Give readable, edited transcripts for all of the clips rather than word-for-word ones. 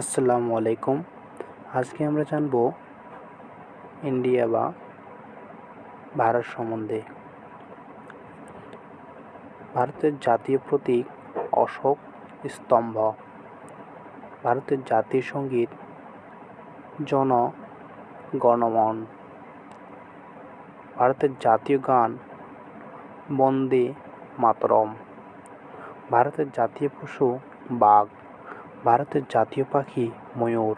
আসসালামু আলাইকুম। আজকে আমরা জানব ইন্ডিয়া বা ভারত সম্বন্ধে। ভারতের জাতীয় প্রতীক অশোক স্তম্ভ। ভারতের জাতীয় সঙ্গীত জন গণ মন। ভারতের জাতীয় গান বন্দে মাতরম। ভারতের জাতীয় পশু বাঘ। ভারতের জাতীয় পাখি ময়ূর।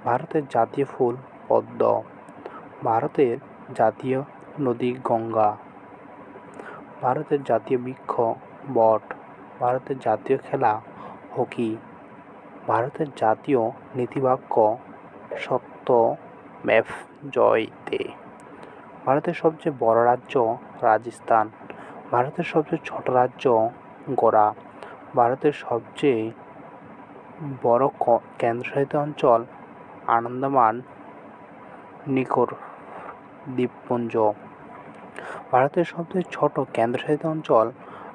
ভারতের জাতীয় ফুল পদ্ম। ভারতের জাতীয় নদী গঙ্গা। ভারতের জাতীয় বৃক্ষ বট। ভারতের জাতীয় খেলা হকি। ভারতের জাতীয় নীতিবাক্য সত্যমেভ জয়তে। ভারতের সবচেয়ে বড় রাজ্য রাজস্থান। ভারতের সবচেয়ে ছোট রাজ্য গোরা। ভারতের সবচেয়ে বড় কেন্দ্রশাসিত অঞ্চল আন্দামান নিকোবর দ্বীপপুঞ্জ। ভারতের সবচেয়ে ছোট কেন্দ্রশাসিত অঞ্চল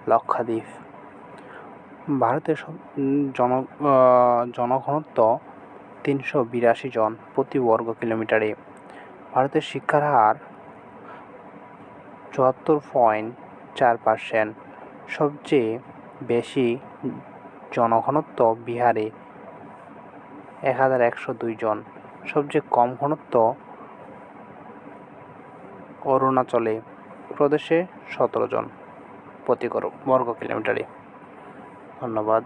লাক্ষাদ্বীপ। ভারতের জনঘনত্ব 382 জন প্রতি বর্গ কিলোমিটারে। ভারতের শিক্ষার হার 74.4%। সবচেয়ে বেশি জনঘনত্ব বিহারে 1102 জন। সবচেয়ে কম ঘনত্ব অরুণাচলে প্রদেশে 17 জন প্রতি বর্গ কিলোমিটারে। ধন্যবাদ।